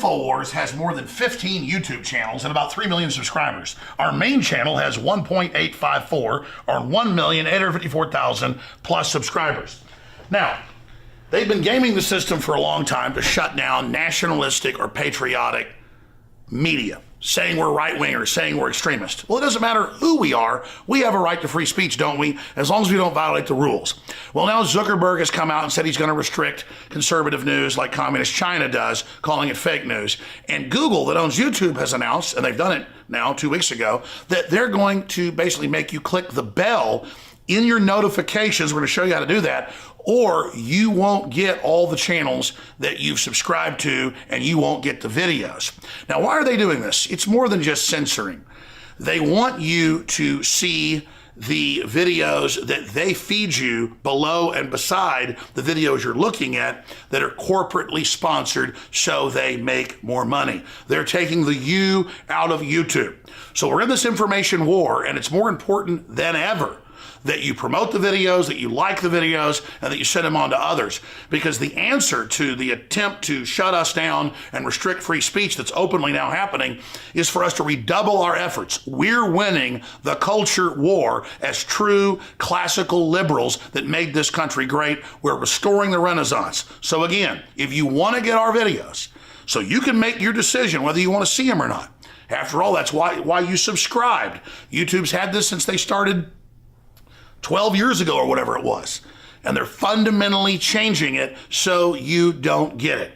InfoWars has more than 15 YouTube channels and about 3 million subscribers. Our main channel has 1.854 or 1,854,000 plus subscribers. Now, they've been gaming the system for a long time to shut down nationalistic or patriotic media, saying we're right-wingers, saying we're extremists. Well, it doesn't matter who we are. We have a right to free speech, don't we? As long as we don't violate the rules. Well, now Zuckerberg has come out and said he's going to restrict conservative news like communist China does, calling it fake news. And Google, that owns YouTube, has announced, and they've done it now 2 weeks ago, that they're going to basically make you click the bell in your notifications. We're going to show you how to do that, or you won't get all the channels that you've subscribed to, and you won't get the videos. Now, why are they doing this? It's more than just censoring. They want you to see the videos that they feed you below and beside the videos you're looking at that are corporately sponsored so they make more money. They're taking the you out of YouTube. So we're in this information war, and it's more important than ever that you promote the videos, that you like the videos, and that you send them on to others. Because the answer to the attempt to shut us down and restrict free speech that's openly now happening is for us to redouble our efforts. We're winning the culture war as true classical liberals that made this country great. We're restoring the Renaissance. So again, if you want to get our videos, so you can make your decision whether you want to see them or not. After all, that's why you subscribed. YouTube's had this since they started 12 years ago or whatever it was. And they're fundamentally changing it so you don't get it.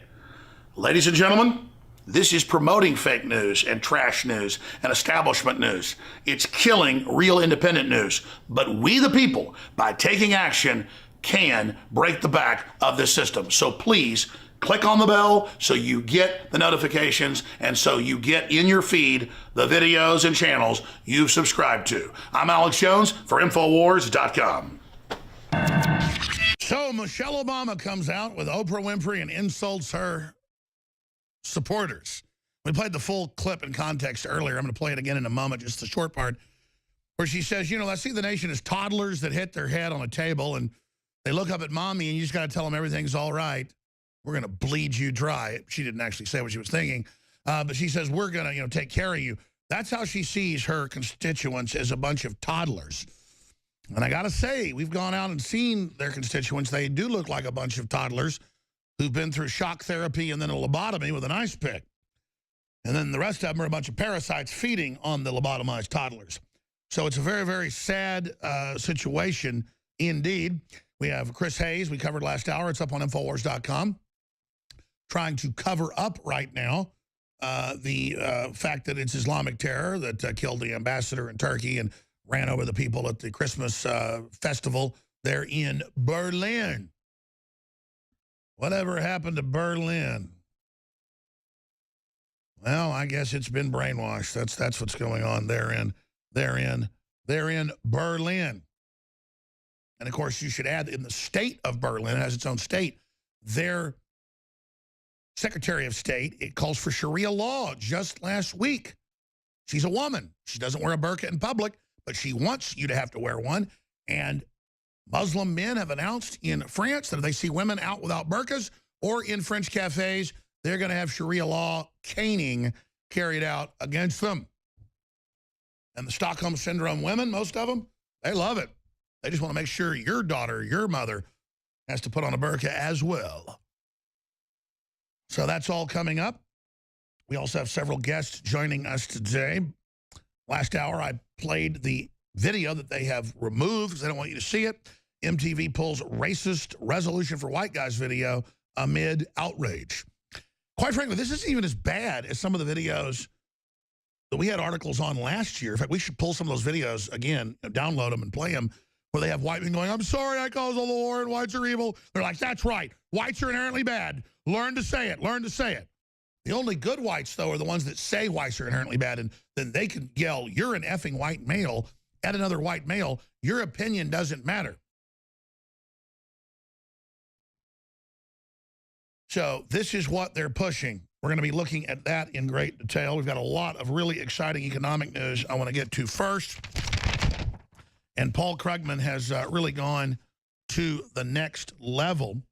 Ladies and gentlemen, this is promoting fake news and trash news and establishment news. It's killing real independent news. But we the people, by taking action, can break the back of this system. So please, click on the bell so you get the notifications and so you get in your feed the videos and channels you've subscribed to. I'm Alex Jones for Infowars.com. So Michelle Obama comes out with Oprah Winfrey and insults her supporters. We played the full clip in context earlier. I'm going to play it again in a moment, just the short part, where she says, you know, I see the nation as toddlers that hit their head on a table and they look up at mommy and you just got to tell them everything's all right. We're going to bleed you dry. She didn't actually say what she was thinking, but she says, we're going to, take care of you. That's how she sees her constituents, as a bunch of toddlers. And I got to say, we've gone out and seen their constituents. They do look like a bunch of toddlers who've been through shock therapy and then a lobotomy with an ice pick. And then the rest of them are a bunch of parasites feeding on the lobotomized toddlers. So it's a very, very sad situation indeed. We have Chris Hayes, we covered last hour. It's up on Infowars.com. Trying to cover up right now the fact that it's Islamic terror that killed the ambassador in Turkey and ran over the people at the Christmas festival there in Berlin. Whatever happened to Berlin? Well, I guess it's been brainwashed. That's what's going on there in Berlin. And of course, you should add in the state of Berlin, it has its own state, their Secretary of State, it calls for Sharia law just last week. She's a woman. She doesn't wear a burqa in public, but she wants you to have to wear one. And Muslim men have announced in France that if they see women out without burqas or in French cafes, they're going to have Sharia law caning carried out against them. And the Stockholm Syndrome women, most of them, they love it. They just want to make sure your daughter, your mother, has to put on a burqa as well. So that's all coming up. We also have several guests joining us today. Last hour, I played the video that they have removed because they don't want you to see it. MTV pulls racist resolution for white guys video amid outrage. Quite frankly, this isn't even as bad as some of the videos that we had articles on last year. In fact, we should pull some of those videos again, download them and play them, where they have white men going, I'm sorry I caused all the war and whites are evil. They're like, that's right. Whites are inherently bad. Learn to say it. Learn to say it. The only good whites, though, are the ones that say whites are inherently bad, and then they can yell, you're an effing white male at another white male. Your opinion doesn't matter. So this is what they're pushing. We're going to be looking at that in great detail. We've got a lot of really exciting economic news I want to get to first. And Paul Krugman has really gone to the next level.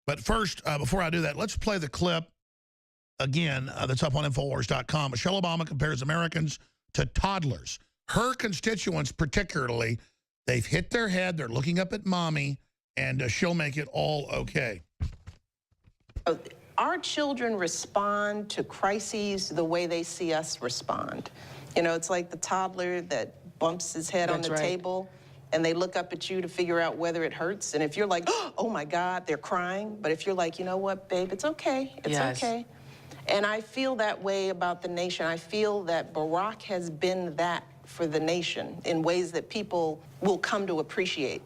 But first, before I do that, let's play the clip again, that's up on Infowars.com. Michelle Obama compares Americans to toddlers. Her constituents particularly, they've hit their head, they're looking up at mommy, and she'll make it all okay. Our children respond to crises the way they see us respond. You know, it's like the toddler that bumps his head on the table, and they look up at you to figure out whether it hurts. And if you're like, oh my God, they're crying. But if you're like, you know what, babe, it's okay, it's okay. And I feel that way about the nation. I feel that Barack has been that for the nation in ways that people will come to appreciate.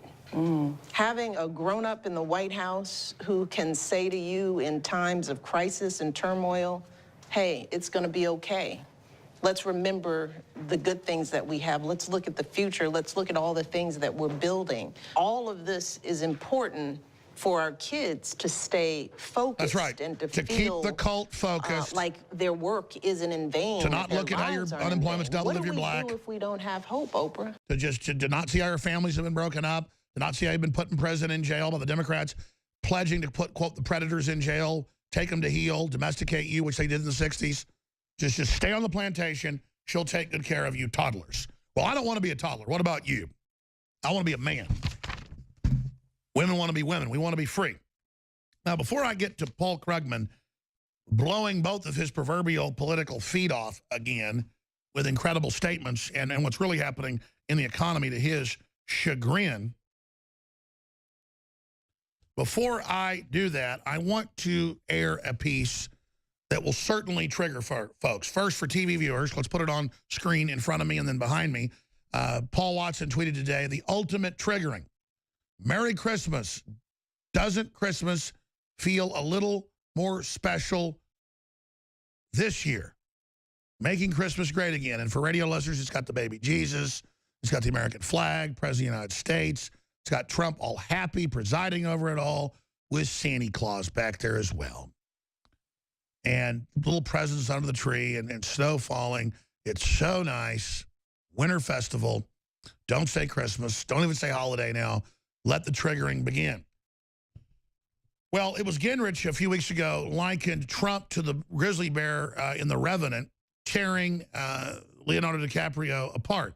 Having a grown-up in the White House who can say to you in times of crisis and turmoil, hey, it's going to be okay. Let's remember the good things that we have. Let's look at the future. Let's look at all the things that we're building. All of this is important for our kids to stay focused. That's right. And to feel, keep the cult focused. Like their work isn't in vain. To not look at how your unemployment's doubled if you're black. What do we do if we don't have hope, Oprah? To not see how your families have been broken up. To not see how you've been putting president in jail by the Democrats, pledging to put, quote, the predators in jail, take them to heel, domesticate you, which they did in the 60s. Just stay on the plantation. She'll take good care of you toddlers. Well, I don't want to be a toddler. What about you? I want to be a man. Women want to be women. We want to be free. Now, before I get to Paul Krugman blowing both of his proverbial political feet off again with incredible statements and what's really happening in the economy to his chagrin, before I do that, I want to air a piece that will certainly trigger folks. First, for TV viewers, let's put it on screen in front of me and then behind me. Paul Watson tweeted today, the ultimate triggering. Merry Christmas. Doesn't Christmas feel a little more special this year? Making Christmas great again. And for radio listeners, it's got the baby Jesus. It's got the American flag, President of the United States. It's got Trump all happy, presiding over it all, with Santa Claus back there as well. And little presents under the tree and snow falling. It's so nice. Winter festival. Don't say Christmas. Don't even say holiday now. Let the triggering begin. Well, it was Gingrich a few weeks ago likened Trump to the grizzly bear in The Revenant, tearing Leonardo DiCaprio apart.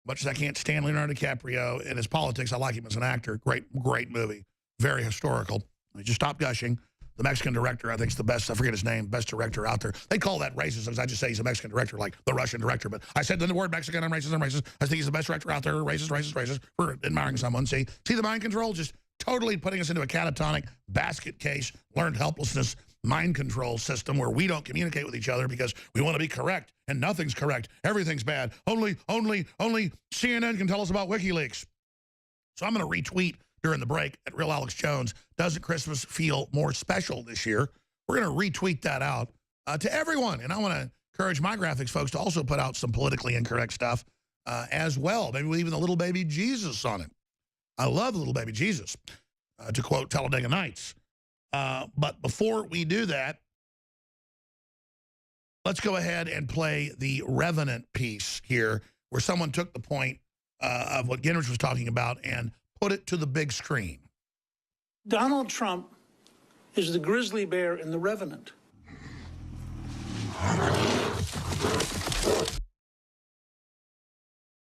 Much as I can't stand Leonardo DiCaprio and his politics, I like him as an actor. Great movie. Very historical. Just stop gushing. The Mexican director, I think, is the best, I forget his name, best director out there. They call that racist. I just say he's a Mexican director, like the Russian director. But I said the word Mexican, I'm racist, I'm racist. I think he's the best director out there, racist, for admiring someone. See the mind control? Just totally putting us into a catatonic basket case, learned helplessness, mind control system where we don't communicate with each other because we want to be correct, and nothing's correct. Everything's bad. Only CNN can tell us about WikiLeaks. So I'm going to retweet during the break at Real Alex Jones. Doesn't Christmas feel more special this year? We're going to retweet that out to everyone. And I want to encourage my graphics folks to also put out some politically incorrect stuff as well. Maybe with even the little baby Jesus on it. I love the little baby Jesus, to quote Talladega Nights. But before we do that, let's go ahead and play the Revenant piece here, where someone took the point of what Gingrich was talking about and put it to the big screen. Donald Trump is the grizzly bear in The Revenant.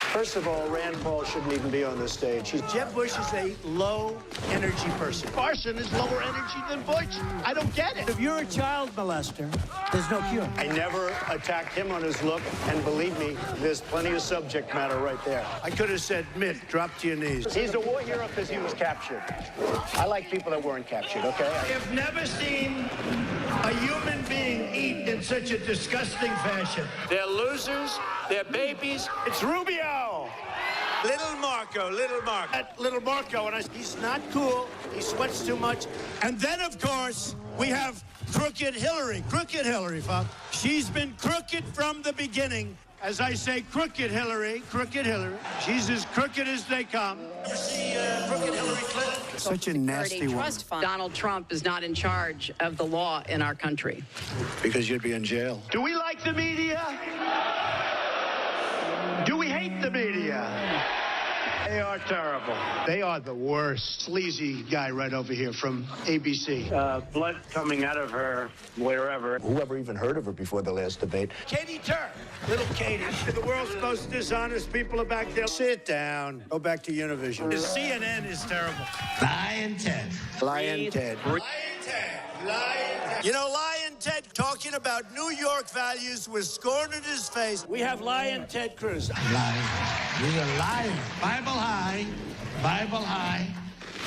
First of all, Rand Paul shouldn't even be on this stage. Jeb Bush is a low-energy person. Parson is lower energy than Bush. I don't get it. If you're a child molester, there's no cure. I never attacked him on his look, and believe me, there's plenty of subject matter right there. I could have said, Mitt, drop to your knees. He's a war hero because he was captured. I like people that weren't captured, okay? I've never seen a human being eat in such a disgusting fashion. They're losers. They're babies. It's Rubio. Little Marco. Little Marco, and he's not cool. He sweats too much. And then, of course, we have Crooked Hillary. Crooked Hillary, folks. She's been crooked from the beginning. As I say, Crooked Hillary. She's as crooked as they come. Ever see Crooked Hillary Clinton? Such a nasty woman. Trust fund. Donald Trump is not in charge of the law in our country. Because you'd be in jail. Do we like the media? Do we hate the media? They are terrible. They are the worst. Sleazy guy right over here from ABC. Blood coming out of her, wherever. Whoever even heard of her before the last debate? Katie Turk. Little Katie. The world's most dishonest people are back there. Sit down. Go back to Univision. The CNN is terrible. Lion Ted. Lion Ted. Lion Ted. Lion Ted. You know, Lion Ted talking about New York values with scorn in his face. We have Lion Ted Cruz. Lion. He's a lion. Bible high. Bible high.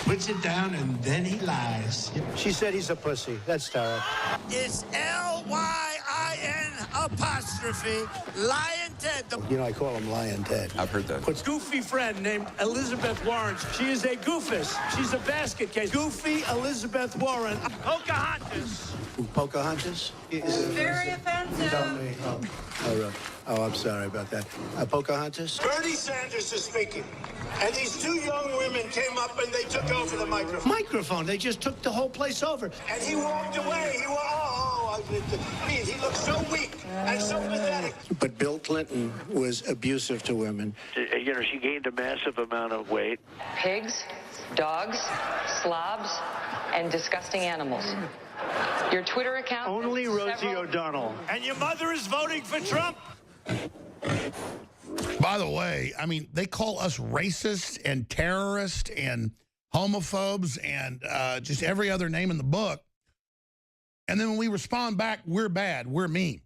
Puts it down and then he lies. She said he's a pussy. That's terrible. It's L-Y-I-N apostrophe Lion Ted. You know, I call him Lion Ted. I've heard that. Puts goofy friend named Elizabeth Warren. She is a goofus. She's a basket case. Goofy Elizabeth Warren. Pocahontas. Pocahontas? Very offensive. Tell me. Oh, I'm sorry about that. Pocahontas? Bernie Sanders is speaking. And these two young women came up and they took over the microphone. Microphone? They just took the whole place over. And he walked away. He looked so weak and so pathetic. But Bill Clinton was abusive to women. You know, she gained a massive amount of weight. Pigs, dogs, slobs, and disgusting animals. Your Twitter account... Only Rosie O'Donnell. And your mother is voting for Trump? By the way, I mean, they call us racist and terrorist and homophobes and just every other name in the book. And then when we respond back, we're bad, we're mean.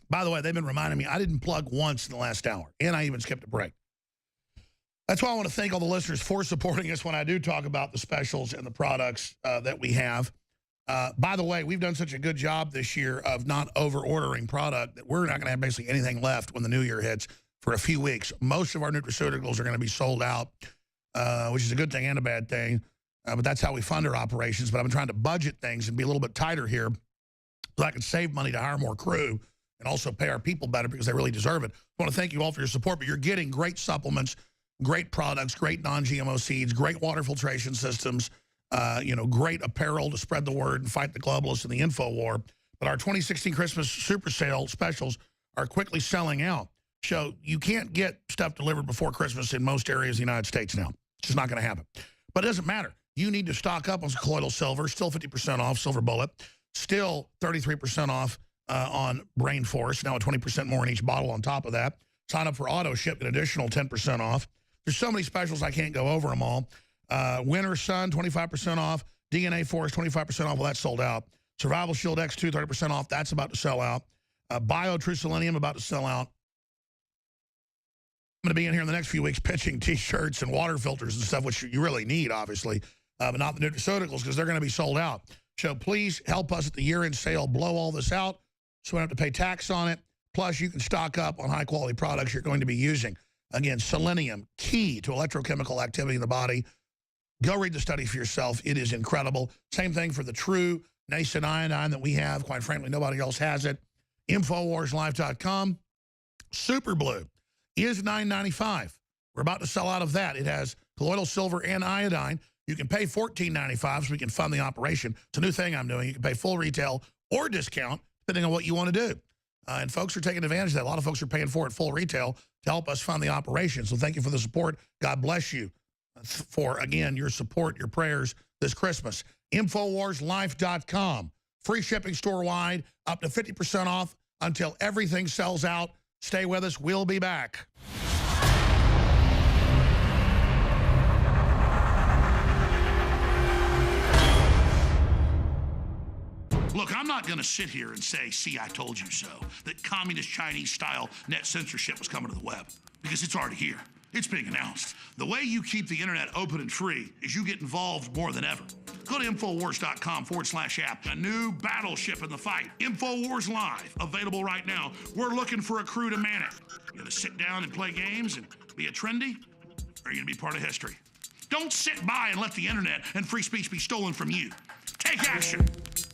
By the way, they've been reminding me, I didn't plug once in the last hour, and I even skipped a break. That's why I want to thank all the listeners for supporting us when I do talk about the specials and the products that we have. By the way, we've done such a good job this year of not over-ordering product that we're not going to have basically anything left when the new year hits for a few weeks. Most of our nutraceuticals are going to be sold out, which is a good thing and a bad thing. But that's how we fund our operations. But I've been trying to budget things and be a little bit tighter here so I can save money to hire more crew and also pay our people better because they really deserve it. I want to thank you all for your support, but you're getting great supplements, great products, great non-GMO seeds, great water filtration systems, you know, great apparel to spread the word and fight the globalists and the info war. But our 2016 Christmas super sale specials are quickly selling out. So you can't get stuff delivered before Christmas in most areas of the United States now. It's just not going to happen. But it doesn't matter. You need to stock up on colloidal silver, still 50% off, Silver Bullet, still 33% off on Brain Force, now at 20% more in each bottle on top of that. Sign up for auto ship, an additional 10% off. There's so many specials I can't go over them all. Winter Sun, 25% off. DNA Force, 25% off. Well, that's sold out. Survival Shield X2, 30% off. That's about to sell out. Bio True Selenium, about to sell out. I'm going to be in here in the next few weeks pitching T-shirts and water filters and stuff, which you really need, obviously, but not the nutraceuticals because they're going to be sold out. So please help us at the year-end sale blow all this out so we don't have to pay tax on it. Plus, you can stock up on high-quality products you're going to be using. Again, selenium, key to electrochemical activity in the body. Go read the study for yourself. It is incredible. Same thing for the true nascent iodine that we have. Quite frankly, nobody else has it. InfoWarsLife.com. Super Blue is $9.95. We're about to sell out of that. It has colloidal silver and iodine. You can pay $14.95 so we can fund the operation. It's a new thing I'm doing. You can pay full retail or discount depending on what you want to do. And folks are taking advantage of that. A lot of folks are paying for it full retail to help us fund the operation. So thank you for the support. God bless you for, again, your support, your prayers this Christmas. InfoWarsLife.com. Free shipping store-wide, up to 50% off until everything sells out. Stay with us. We'll be back. Look, I'm not going to sit here and say, see, I told you so, that communist Chinese-style net censorship was coming to the web, because it's already here. It's being announced. The way you keep the internet open and free is you get involved more than ever. Go to Infowars.com/app. A new battleship in the fight. Infowars Live, available right now. We're looking for a crew to man it. You going to sit down and play games and be a trendy? Or are you going to be part of history? Don't sit by and let the internet and free speech be stolen from you. Take action.